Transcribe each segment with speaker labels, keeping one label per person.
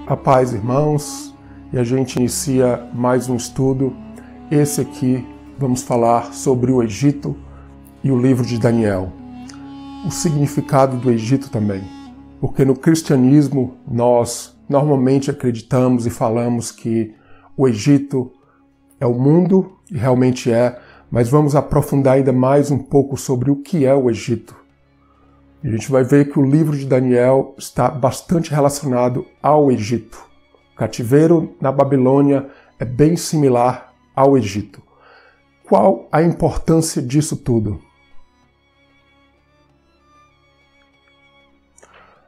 Speaker 1: A paz, irmãos, e a gente inicia mais um estudo. Esse aqui vamos falar sobre o Egito e o livro de Daniel. O significado do Egito também, porque no cristianismo nós normalmente acreditamos e falamos que o Egito é o mundo, e realmente é, mas vamos aprofundar ainda mais um pouco sobre o que é o Egito. E a gente vai ver que o livro de Daniel está bastante relacionado ao Egito. O cativeiro na Babilônia é bem similar ao Egito. Qual a importância disso tudo?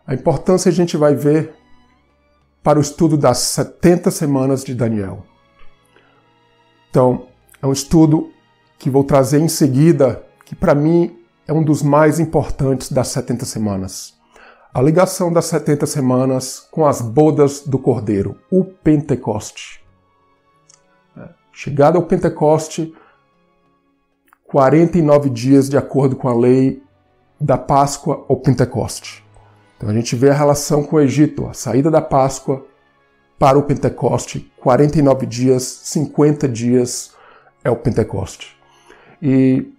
Speaker 1: A importância a gente vai ver para o estudo das 70 semanas de Daniel. Então, é um estudo que vou trazer em seguida, que para mim é um dos mais importantes das 70 semanas. A ligação das 70 semanas com as bodas do Cordeiro, o Pentecoste. Chegada ao Pentecoste, 49 dias de acordo com a lei da Páscoa ao Pentecoste. Então a gente vê a relação com o Egito, a saída da Páscoa para o Pentecoste, 49 dias, 50 dias é o Pentecoste. E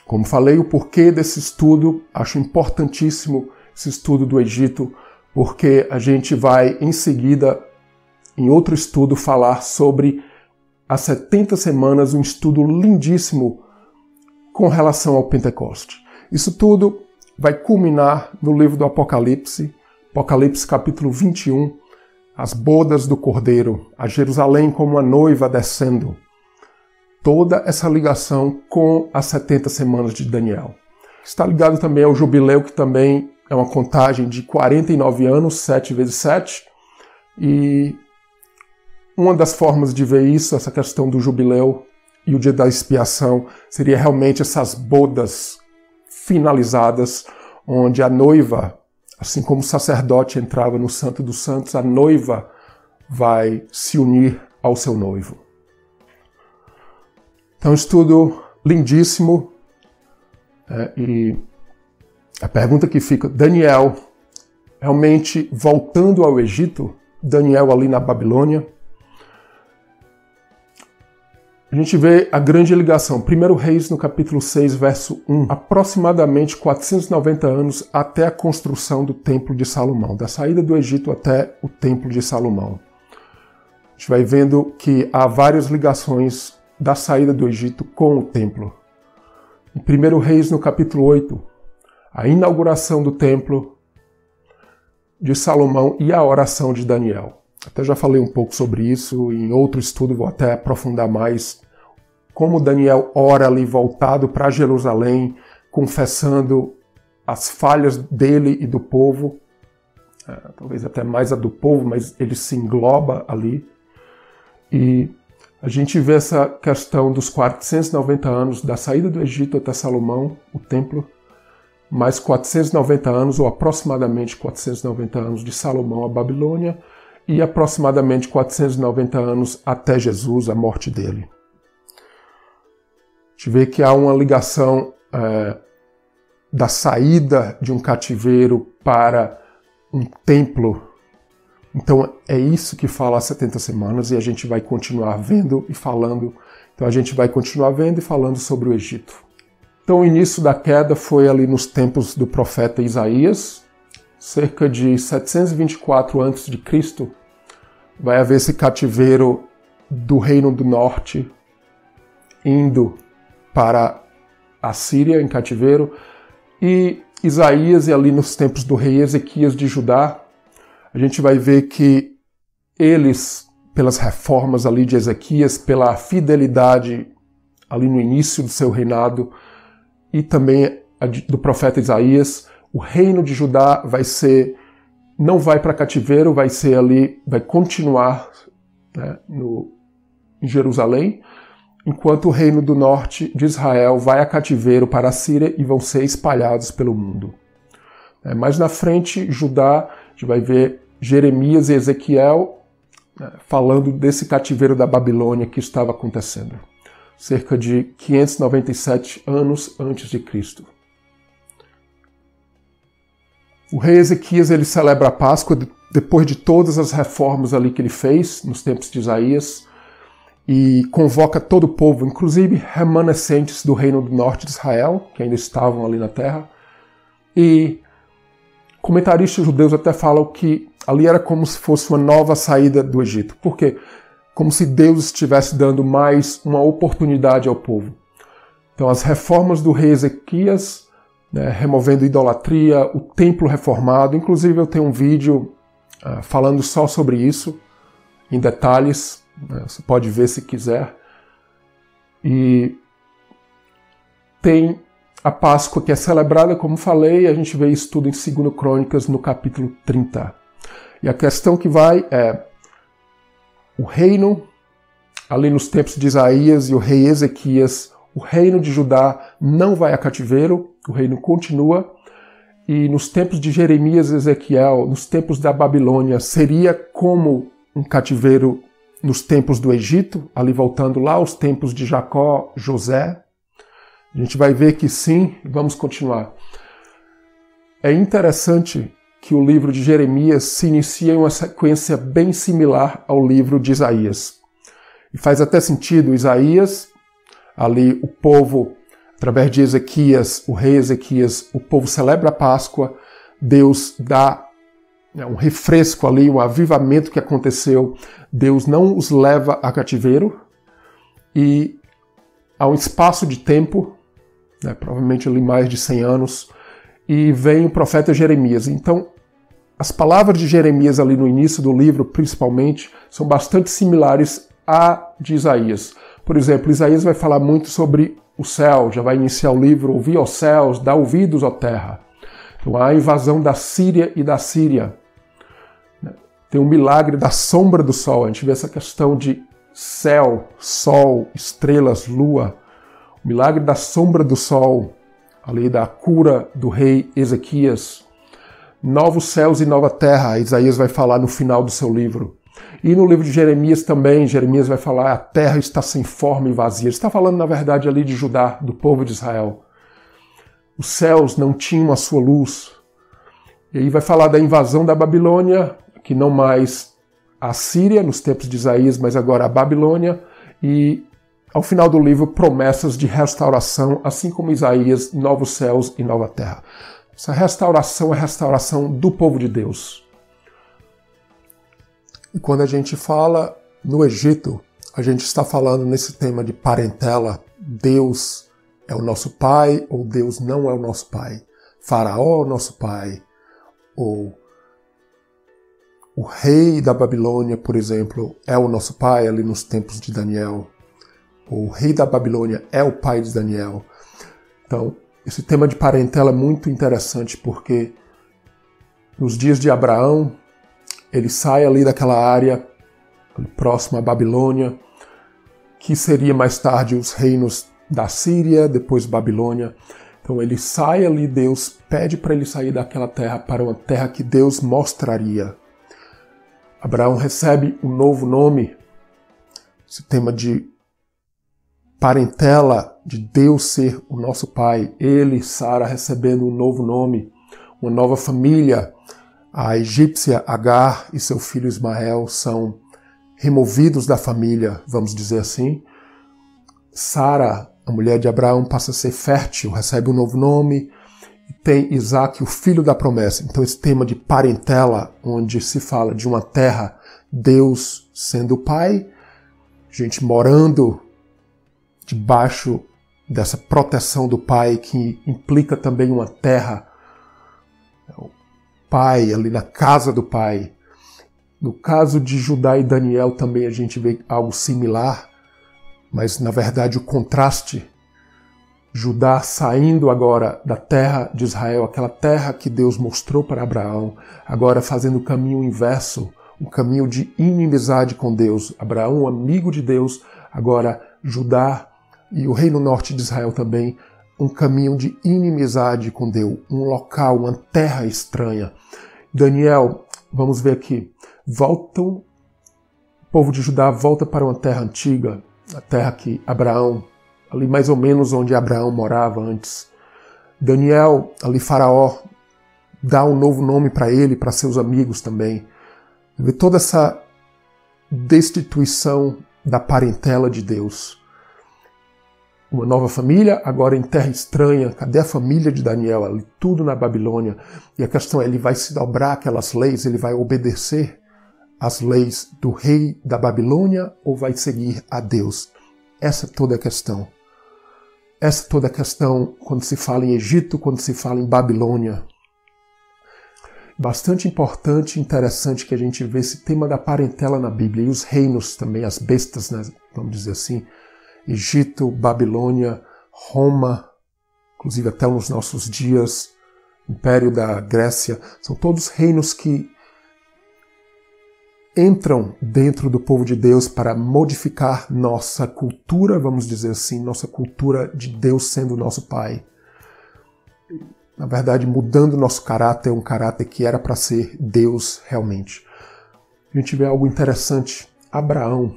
Speaker 1: como falei, o porquê desse estudo, acho importantíssimo esse estudo do Egito, porque a gente vai em seguida, em outro estudo, falar sobre as 70 semanas, um estudo lindíssimo com relação ao Pentecoste. Isso tudo vai culminar no livro do Apocalipse, Apocalipse capítulo 21, as bodas do Cordeiro, a Jerusalém como uma noiva descendo. Toda essa ligação com as 70 semanas de Daniel. Está ligado também ao jubileu, que também é uma contagem de 49 anos, 7 vezes 7. E uma das formas de ver isso, essa questão do jubileu e o dia da expiação, seria realmente essas bodas finalizadas, onde a noiva, assim como o sacerdote entrava no Santo dos Santos, a noiva vai se unir ao seu noivo. Então, estudo lindíssimo. E a pergunta que fica, Daniel, realmente voltando ao Egito, Daniel ali na Babilônia, a gente vê a grande ligação. 1 Reis, no capítulo 6, verso 1, aproximadamente 490 anos até a construção do Templo de Salomão, da saída do Egito até o Templo de Salomão. A gente vai vendo que há várias ligações da saída do Egito com o templo. Em 1 Reis, no capítulo 8, a inauguração do templo de Salomão e a oração de Daniel. Até já falei um pouco sobre isso, em outro estudo vou até aprofundar mais como Daniel ora ali voltado para Jerusalém, confessando as falhas dele e do povo, talvez até mais a do povo, mas ele se engloba ali. E a gente vê essa questão dos 490 anos da saída do Egito até Salomão, o templo, mais 490 anos, ou aproximadamente 490 anos de Salomão à Babilônia, e aproximadamente 490 anos até Jesus, a morte dele. A gente vê que há uma ligação da saída de um cativeiro para um templo. Então é isso que fala as 70 semanas e a gente vai continuar vendo e falando. Então a gente vai continuar vendo e falando sobre o Egito. Então o início da queda foi ali nos tempos do profeta Isaías, cerca de 724 a.C. vai haver esse cativeiro do Reino do Norte indo para a Síria em cativeiro, e Isaías e ali nos tempos do rei Ezequias de Judá, a gente vai ver que eles, pelas reformas ali de Ezequias, pela fidelidade ali no início do seu reinado e também do profeta Isaías, o reino de Judá não vai para cativeiro, vai ser ali, vai continuar, né, em Jerusalém, enquanto o reino do norte de Israel vai a cativeiro para a Síria e vão ser espalhados pelo mundo. Mais na frente, Judá, a gente vai ver Jeremias e Ezequiel falando desse cativeiro da Babilônia que estava acontecendo, cerca de 597 anos antes de Cristo. O rei Ezequias ele celebra a Páscoa depois de todas as reformas ali que ele fez nos tempos de Isaías e convoca todo o povo, inclusive remanescentes do reino do norte de Israel, que ainda estavam ali na terra. E comentaristas judeus até falam que ali era como se fosse uma nova saída do Egito. Por quê? Como se Deus estivesse dando mais uma oportunidade ao povo. Então as reformas do rei Ezequias, removendo idolatria, o templo reformado. Inclusive eu tenho um vídeo falando só sobre isso, em detalhes, você pode ver se quiser. E tem a Páscoa que é celebrada, como falei, a gente vê isso tudo em 2 Crônicas, no capítulo 30. E a questão que vai é o reino, ali nos tempos de Isaías e o rei Ezequias, o reino de Judá não vai a cativeiro, o reino continua. E nos tempos de Jeremias e Ezequiel, nos tempos da Babilônia, seria como um cativeiro nos tempos do Egito, ali voltando lá aos tempos de Jacó, José. A gente vai ver que sim, vamos continuar. É interessante que o livro de Jeremias se inicia em uma sequência bem similar ao livro de Isaías. E faz até sentido, Isaías, ali o povo, através de Ezequias, o rei Ezequias, o povo celebra a Páscoa, Deus dá um refresco ali, um avivamento que aconteceu, Deus não os leva a cativeiro, e há um espaço de tempo, provavelmente ali mais de 100 anos, e vem o profeta Jeremias. Então, as palavras de Jeremias ali no início do livro, principalmente, são bastante similares à de Isaías. Por exemplo, Isaías vai falar muito sobre o céu, já vai iniciar o livro, ouvi aos céus, dá ouvidos à terra. Então, há a invasão da Síria e da Síria. Tem um milagre da sombra do sol. A gente vê essa questão de céu, sol, estrelas, lua. O milagre da sombra do sol, ali da cura do rei Ezequias. Novos céus e nova terra, Isaías vai falar no final do seu livro. E no livro de Jeremias também, Jeremias vai falar a terra está sem forma e vazia. Ele está falando, na verdade, ali de Judá, do povo de Israel. Os céus não tinham a sua luz. E aí vai falar da invasão da Babilônia, que não mais a Síria, nos tempos de Isaías, mas agora a Babilônia. E ao final do livro, promessas de restauração, assim como Isaías, novos céus e nova terra. Essa restauração é a restauração do povo de Deus. E quando a gente fala no Egito, a gente está falando nesse tema de parentela. Deus é o nosso pai ou Deus não é o nosso pai. Faraó é o nosso pai. Ou o rei da Babilônia, por exemplo, é o nosso pai ali nos tempos de Daniel. O rei da Babilônia é o pai de Daniel. Então, esse tema de parentela é muito interessante porque nos dias de Abraão, ele sai ali daquela área próxima à Babilônia, que seria mais tarde os reinos da Síria, depois Babilônia. Então ele sai ali, Deus pede para ele sair daquela terra para uma terra que Deus mostraria. Abraão recebe um novo nome, esse tema de parentela, de Deus ser o nosso pai. Ele, Sara, recebendo um novo nome, uma nova família. A egípcia Agar e seu filho Ismael são removidos da família, vamos dizer assim. Sara, a mulher de Abraão, passa a ser fértil, recebe um novo nome. E tem Isaac, o filho da promessa. Então esse tema de parentela, onde se fala de uma terra, Deus sendo o pai, gente morando debaixo dessa proteção do pai, que implica também uma terra, pai, ali na casa do pai. No caso de Judá e Daniel também a gente vê algo similar, mas na verdade o contraste, Judá saindo agora da terra de Israel, aquela terra que Deus mostrou para Abraão, agora fazendo o caminho inverso, um caminho de inimizade com Deus. Abraão, amigo de Deus, agora Judá e o reino norte de Israel também, um caminho de inimizade com Deus, um local, uma terra estranha. Daniel, vamos ver aqui, o povo de Judá volta para uma terra antiga, a terra que Abraão, ali mais ou menos onde Abraão morava antes. Daniel, ali Faraó, dá um novo nome para ele, para seus amigos também. Vê toda essa destituição da parentela de Deus. Uma nova família, agora em terra estranha. Cadê a família de Daniel? Ali, tudo na Babilônia. E a questão é, ele vai se dobrar aquelas leis, ele vai obedecer às leis do rei da Babilônia ou vai seguir a Deus? Essa é toda a questão. Essa é toda a questão quando se fala em Egito, quando se fala em Babilônia. Bastante importante e interessante que a gente vê esse tema da parentela na Bíblia. E os reinos também, as bestas, né, vamos dizer assim. Egito, Babilônia, Roma, inclusive até nos nossos dias, Império da Grécia, são todos reinos que entram dentro do povo de Deus para modificar nossa cultura, vamos dizer assim, nossa cultura de Deus sendo nosso Pai. Na verdade, mudando nosso caráter, um caráter que era para ser Deus realmente. A gente vê algo interessante. Abraão,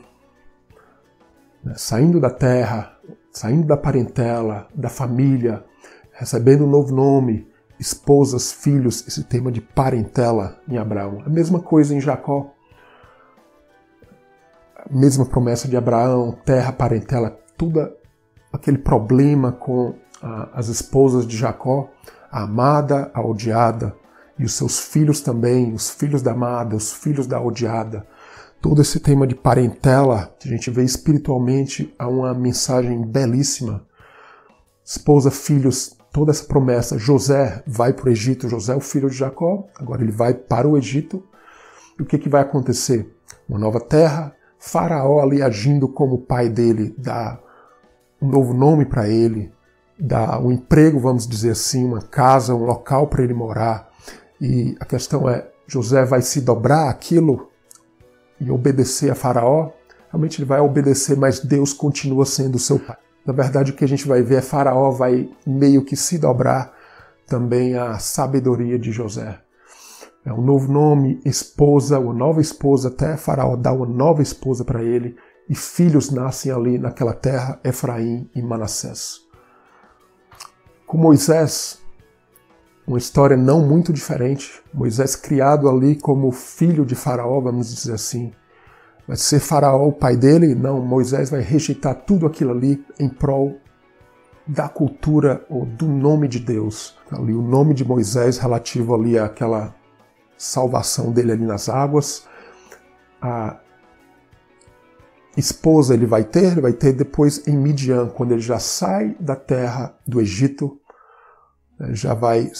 Speaker 1: saindo da terra, saindo da parentela, da família, recebendo um novo nome, esposas, filhos, esse tema de parentela em Abraão. A mesma coisa em Jacó. A mesma promessa de Abraão, terra, parentela, tudo aquele problema com as esposas de Jacó, a amada, a odiada, e os seus filhos também, os filhos da amada, os filhos da odiada. Todo esse tema de parentela, a gente vê espiritualmente há uma mensagem belíssima. Esposa, filhos, toda essa promessa. José vai para o Egito, José é o filho de Jacó, agora ele vai para o Egito. E o que vai acontecer? Uma nova terra, Faraó ali agindo como pai dele, dá um novo nome para ele, dá um emprego, vamos dizer assim, uma casa, um local para ele morar. E a questão é, José vai se dobrar aquilo e obedecer a Faraó? Realmente ele vai obedecer, mas Deus continua sendo seu pai. Na verdade, o que a gente vai ver é Faraó vai meio que se dobrar também à sabedoria de José. É um novo nome, esposa, uma nova esposa, até Faraó dá uma nova esposa para ele, e filhos nascem ali naquela terra, Efraim e Manassés. Com Moisés, uma história não muito diferente. Moisés criado ali como filho de Faraó, vamos dizer assim. Vai ser Faraó o pai dele? Não, Moisés vai rejeitar tudo aquilo ali em prol da cultura ou do nome de Deus. Ali, o nome de Moisés relativo ali àquela salvação dele ali nas águas. A esposa ele vai ter depois em Midian, quando ele já sai da terra do Egito, já vai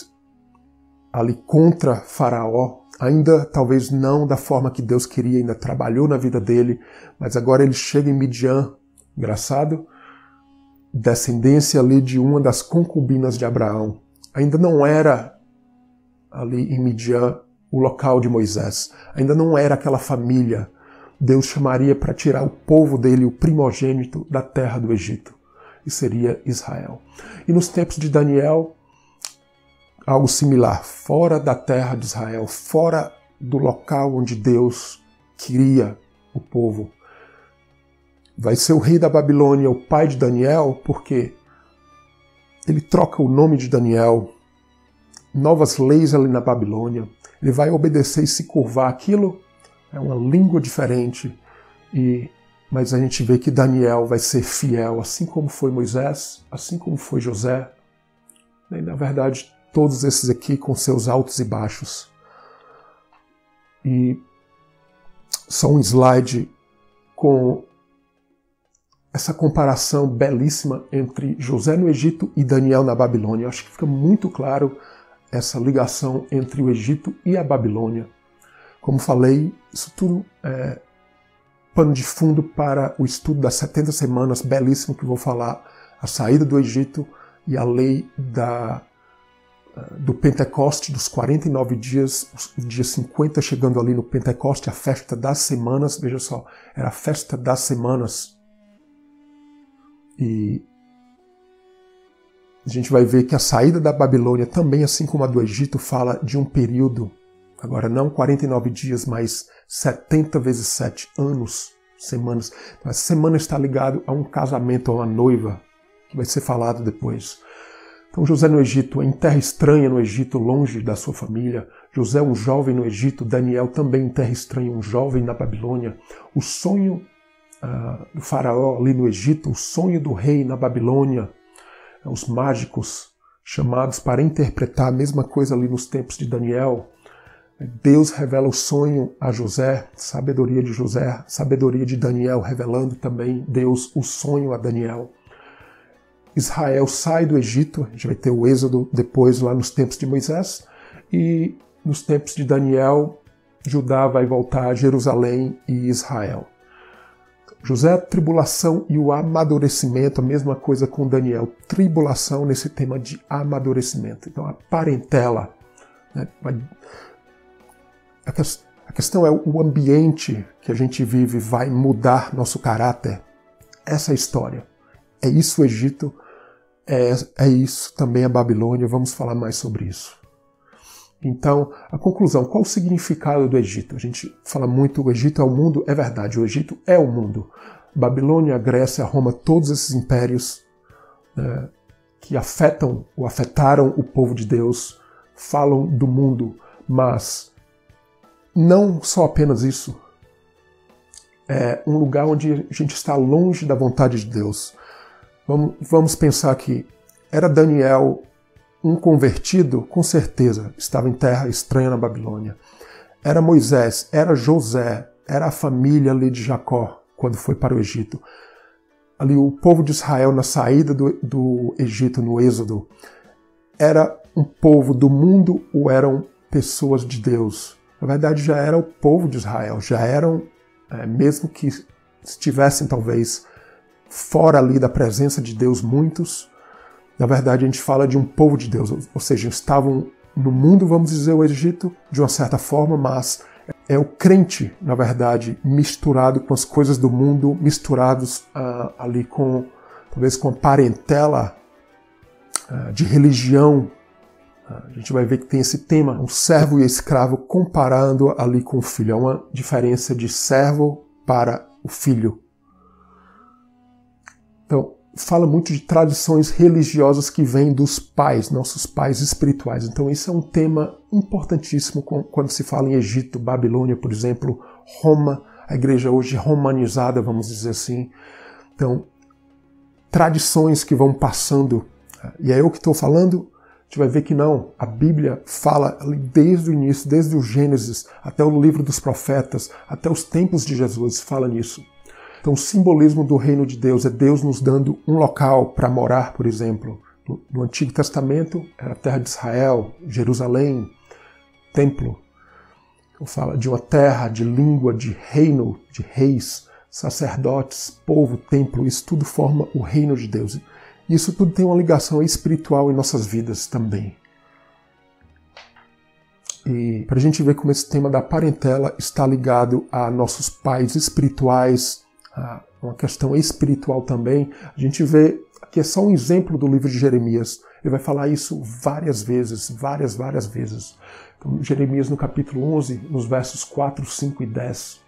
Speaker 1: ali contra Faraó, ainda talvez não da forma que Deus queria, ainda trabalhou na vida dele, mas agora ele chega em Midian, engraçado, descendência ali de uma das concubinas de Abraão. Ainda não era ali em Midian o local de Moisés, ainda não era aquela família. Deus chamaria para tirar o povo dele, o primogênito, da terra do Egito, e seria Israel. E nos tempos de Daniel, algo similar, fora da terra de Israel, fora do local onde Deus queria o povo. Vai ser o rei da Babilônia, o pai de Daniel, porque ele troca o nome de Daniel, novas leis ali na Babilônia, ele vai obedecer e se curvar. Aquilo é uma língua diferente, mas a gente vê que Daniel vai ser fiel, assim como foi Moisés, assim como foi José, e, na verdade, todos esses aqui com seus altos e baixos. E só um slide com essa comparação belíssima entre José no Egito e Daniel na Babilônia. Eu acho que fica muito claro essa ligação entre o Egito e a Babilônia. Como falei, isso tudo é pano de fundo para o estudo das 70 semanas, belíssimo, que vou falar, a saída do Egito e a lei do Pentecoste, dos 49 dias, o dia 50 chegando ali no Pentecoste, a festa das semanas, veja só, era a festa das semanas. E a gente vai ver que a saída da Babilônia, também assim como a do Egito, fala de um período, agora não 49 dias, mas 70 vezes 7 anos, semanas. Então, essa semana está ligada a um casamento, a uma noiva, que vai ser falado depois. Então José no Egito, em terra estranha no Egito, longe da sua família. José, um jovem no Egito. Daniel, também em terra estranha, um jovem na Babilônia. O sonho do faraó ali no Egito, o sonho do rei na Babilônia. Os mágicos chamados para interpretar a mesma coisa ali nos tempos de Daniel. Deus revela o sonho a José, sabedoria de José, sabedoria de Daniel, revelando também Deus o sonho a Daniel. Israel sai do Egito, a gente vai ter o êxodo depois lá nos tempos de Moisés, e nos tempos de Daniel, Judá vai voltar a Jerusalém e Israel. José, a tribulação e o amadurecimento, a mesma coisa com Daniel, tribulação nesse tema de amadurecimento. Então a parentela, né? A questão é o ambiente que a gente vive vai mudar nosso caráter. Essa é a história. É isso o Egito, é isso também a Babilônia, vamos falar mais sobre isso. Então, a conclusão, qual o significado do Egito? A gente fala muito, o Egito é o mundo, é verdade, o Egito é o mundo. Babilônia, Grécia, Roma, todos esses impérios que afetaram o povo de Deus, falam do mundo, mas não só apenas isso. É um lugar onde a gente está longe da vontade de Deus. Vamos pensar que era Daniel um convertido, com certeza, estava em terra estranha na Babilônia. Era Moisés, era José, era a família ali de Jacó, quando foi para o Egito. Ali o povo de Israel na saída do Egito, no Êxodo, era um povo do mundo ou eram pessoas de Deus? Na verdade já era o povo de Israel, já eram, mesmo que estivessem talvez fora ali da presença de Deus muitos, na verdade a gente fala de um povo de Deus, ou seja, estavam no mundo, vamos dizer, o Egito, de uma certa forma, mas é o crente, na verdade, misturado com as coisas do mundo, misturados ali com, talvez com a parentela de religião. A gente vai ver que tem esse tema, o servo e o escravo, comparando ali com o filho. Há uma diferença de servo para o filho. Então, fala muito de tradições religiosas que vêm dos pais, nossos pais espirituais. Então, isso é um tema importantíssimo quando se fala em Egito, Babilônia, por exemplo, Roma, a igreja hoje romanizada, vamos dizer assim. Então, tradições que vão passando. E é eu que estou falando? A gente vai ver que não. A Bíblia fala desde o início, desde o Gênesis, até o livro dos profetas, até os tempos de Jesus, fala nisso. Então, o simbolismo do reino de Deus é Deus nos dando um local para morar, por exemplo. No Antigo Testamento, era a terra de Israel, Jerusalém, templo. Então, fala de uma terra, de língua, de reino, de reis, sacerdotes, povo, templo. Isso tudo forma o reino de Deus. Isso tudo tem uma ligação espiritual em nossas vidas também. E para a gente ver como esse tema da parentela está ligado a nossos pais espirituais, uma questão espiritual também. A gente vê que é só um exemplo do livro de Jeremias. Ele vai falar isso várias vezes, várias vezes. Então, Jeremias no capítulo 11, nos versos 4, 5 e 10.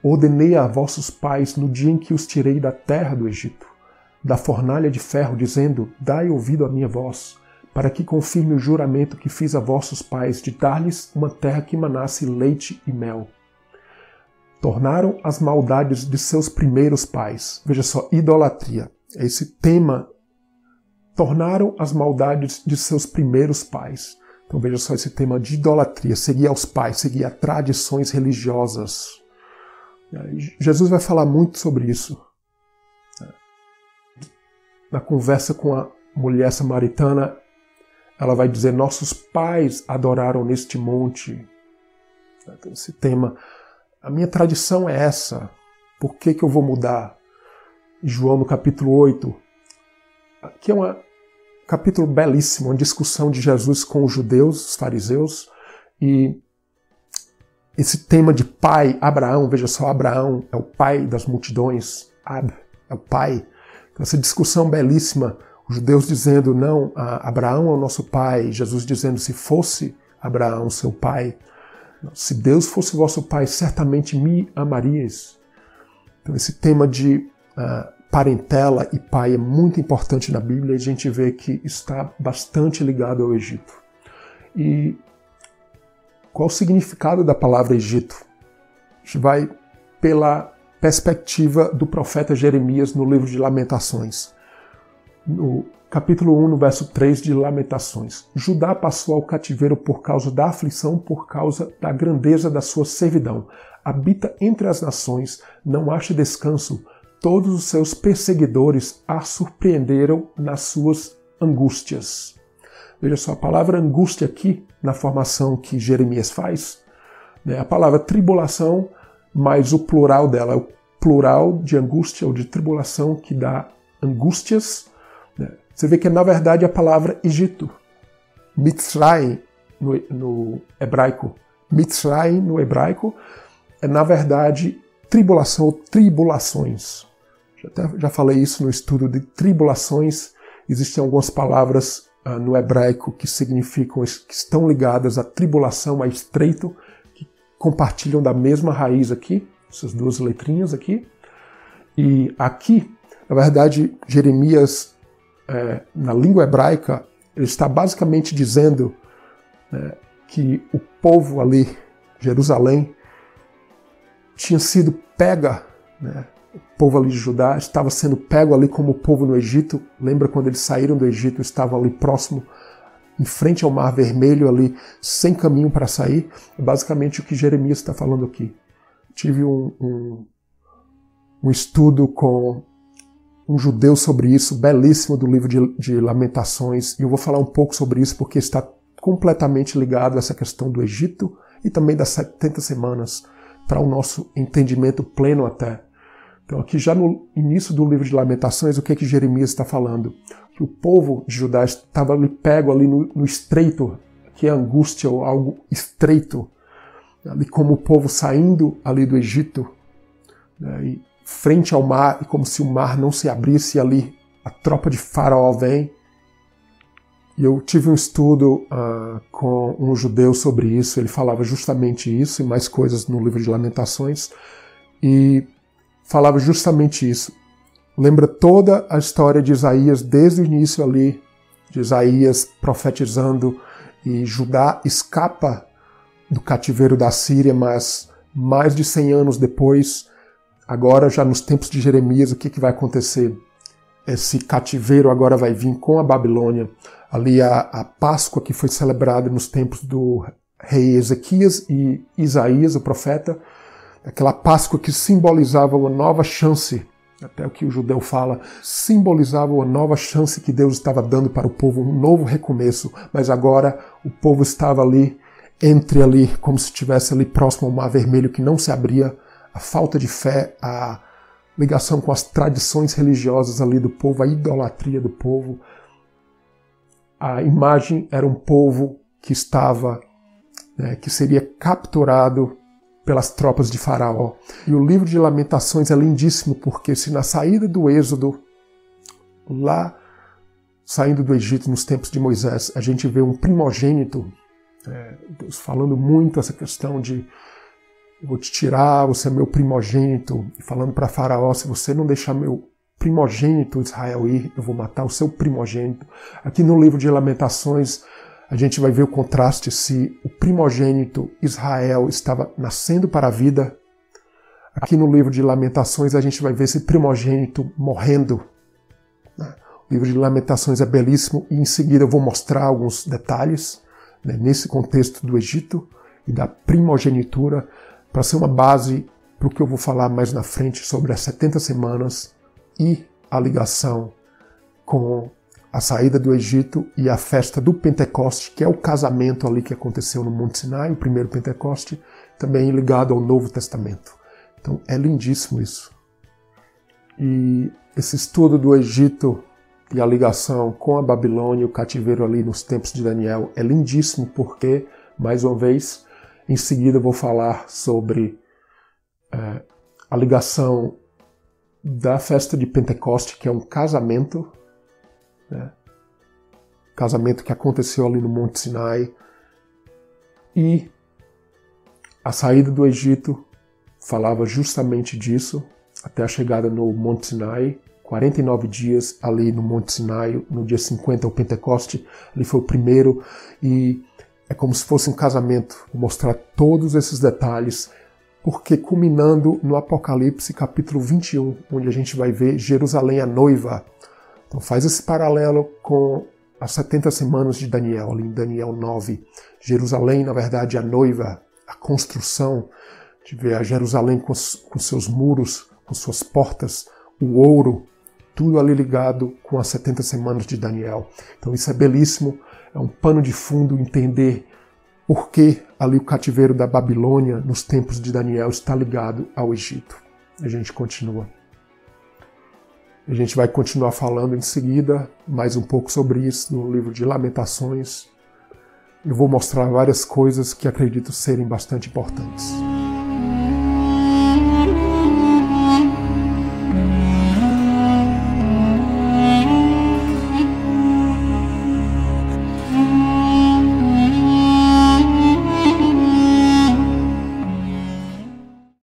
Speaker 1: Ordenei a vossos pais no dia em que os tirei da terra do Egito, da fornalha de ferro, dizendo, dai ouvido à minha voz, para que confirme o juramento que fiz a vossos pais de dar-lhes uma terra que manasse leite e mel. Tornaram as maldades de seus primeiros pais. Veja só, idolatria. Esse tema, tornaram as maldades de seus primeiros pais. Então veja só esse tema de idolatria, seguir aos pais, seguir a tradições religiosas. Jesus vai falar muito sobre isso. Na conversa com a mulher samaritana, ela vai dizer, nossos pais adoraram neste monte. Então, esse tema, a minha tradição é essa, por que eu vou mudar? João no capítulo 8, aqui é um capítulo belíssimo, uma discussão de Jesus com os judeus, os fariseus, e esse tema de pai, Abraão, veja só, Abraão é o pai das multidões, Ab é o pai. Então, essa discussão belíssima, os judeus dizendo, não, Abraão é o nosso pai, Jesus dizendo, se fosse Abraão seu pai, se Deus fosse vosso pai, certamente me amarias. Então esse tema de parentela e pai é muito importante na Bíblia, e a gente vê que está bastante ligado ao Egito. E qual o significado da palavra Egito? A gente vai pela perspectiva do profeta Jeremias no livro de Lamentações. No capítulo 1, no verso 3 de Lamentações. Judá passou ao cativeiro por causa da aflição, por causa da grandeza da sua servidão. Habita entre as nações, não acha descanso. Todos os seus perseguidores a surpreenderam nas suas angústias. Veja só, a palavra angústia aqui, na formação que Jeremias faz, né, a palavra tribulação, mas o plural dela é o plural de angústia ou de tribulação que dá angústias. Né. Você vê que é, na verdade, a palavra Egito. Mitzrayim no hebraico. Mitzrayim no hebraico é, na verdade, tribulação ou tribulações. Já falei isso no estudo de tribulações. Existem algumas palavras no hebraico que significam, que estão ligadas à tribulação, a estreito, que compartilham da mesma raiz aqui, essas duas letrinhas aqui. E aqui, na verdade, Jeremias, na língua hebraica, ele está basicamente dizendo que o povo ali, Jerusalém, tinha sido pega, né? O povo ali de Judá estava sendo pego ali como o povo no Egito. Lembra quando eles saíram do Egito, estavam ali próximo, em frente ao Mar Vermelho, ali sem caminho para sair? É basicamente o que Jeremias está falando aqui. Tive um estudo com um judeu sobre isso, belíssimo, do livro de Lamentações, e eu vou falar um pouco sobre isso porque está completamente ligado a essa questão do Egito e também das 70 semanas, para o nosso entendimento pleno até. Então aqui já no início do livro de Lamentações, o que é que Jeremias está falando? Que o povo de Judá estava ali pego ali no estreito, que é angústia ou algo estreito, ali como o povo saindo ali do Egito, né, e frente ao mar, e como se o mar não se abrisse ali, a tropa de Faraó vem. E eu tive um estudo com um judeu sobre isso, ele falava justamente isso e mais coisas no livro de Lamentações, e falava justamente isso. Lembra toda a história de Isaías, desde o início ali, de Isaías profetizando, e Judá escapa do cativeiro da Síria, mas mais de 100 anos depois, agora já nos tempos de Jeremias, o que vai acontecer? Esse cativeiro agora vai vir com a Babilônia. Ali a Páscoa que foi celebrada nos tempos do rei Ezequias e Isaías, o profeta, aquela Páscoa que simbolizava uma nova chance, até o que o judeu fala, simbolizava uma nova chance que Deus estava dando para o povo, um novo recomeço, mas agora o povo estava ali, como se estivesse ali próximo ao Mar Vermelho, que não se abria, a falta de fé, a ligação com as tradições religiosas ali do povo, a idolatria do povo. A imagem era um povo que estava, que seria capturado pelas tropas de Faraó. E o livro de Lamentações é lindíssimo, porque se na saída do Êxodo, lá saindo do Egito nos tempos de Moisés, a gente vê um primogênito, Deus falando muito essa questão de eu vou te tirar, você é meu primogênito, e falando para Faraó, se você não deixar meu primogênito Israel ir, eu vou matar o seu primogênito. Aqui no livro de Lamentações, a gente vai ver o contraste se o primogênito Israel estava nascendo para a vida. Aqui no livro de Lamentações, a gente vai ver esse primogênito morrendo. O livro de Lamentações é belíssimo e em seguida eu vou mostrar alguns detalhes nesse contexto do Egito e da primogenitura, para ser uma base para o que eu vou falar mais na frente sobre as 70 semanas e a ligação com a saída do Egito e a festa do Pentecoste, que é o casamento ali que aconteceu no Monte Sinai, o primeiro Pentecoste, também ligado ao Novo Testamento. Então é lindíssimo isso. E esse estudo do Egito e a ligação com a Babilônia, o cativeiro ali nos tempos de Daniel, é lindíssimo porque, mais uma vez, em seguida eu vou falar sobre a ligação da festa de Pentecoste, que é um casamento, casamento que aconteceu ali no Monte Sinai, e a saída do Egito falava justamente disso, até a chegada no Monte Sinai, 49 dias ali no Monte Sinai, no dia 50, o Pentecoste, ali foi o primeiro, e é como se fosse um casamento, mostrar todos esses detalhes, porque culminando no Apocalipse capítulo 21, onde a gente vai ver Jerusalém a noiva. Então faz esse paralelo com as 70 semanas de Daniel, ali em Daniel 9. Jerusalém, na verdade, a noiva, a construção, de ver a Jerusalém com seus muros, com suas portas, o ouro, tudo ali ligado com as 70 semanas de Daniel. Então isso é belíssimo, é um pano de fundo entender por que ali o cativeiro da Babilônia, nos tempos de Daniel, está ligado ao Egito. A gente continua. A gente vai continuar falando em seguida mais um pouco sobre isso no livro de Lamentações. Eu vou mostrar várias coisas que acredito serem bastante importantes.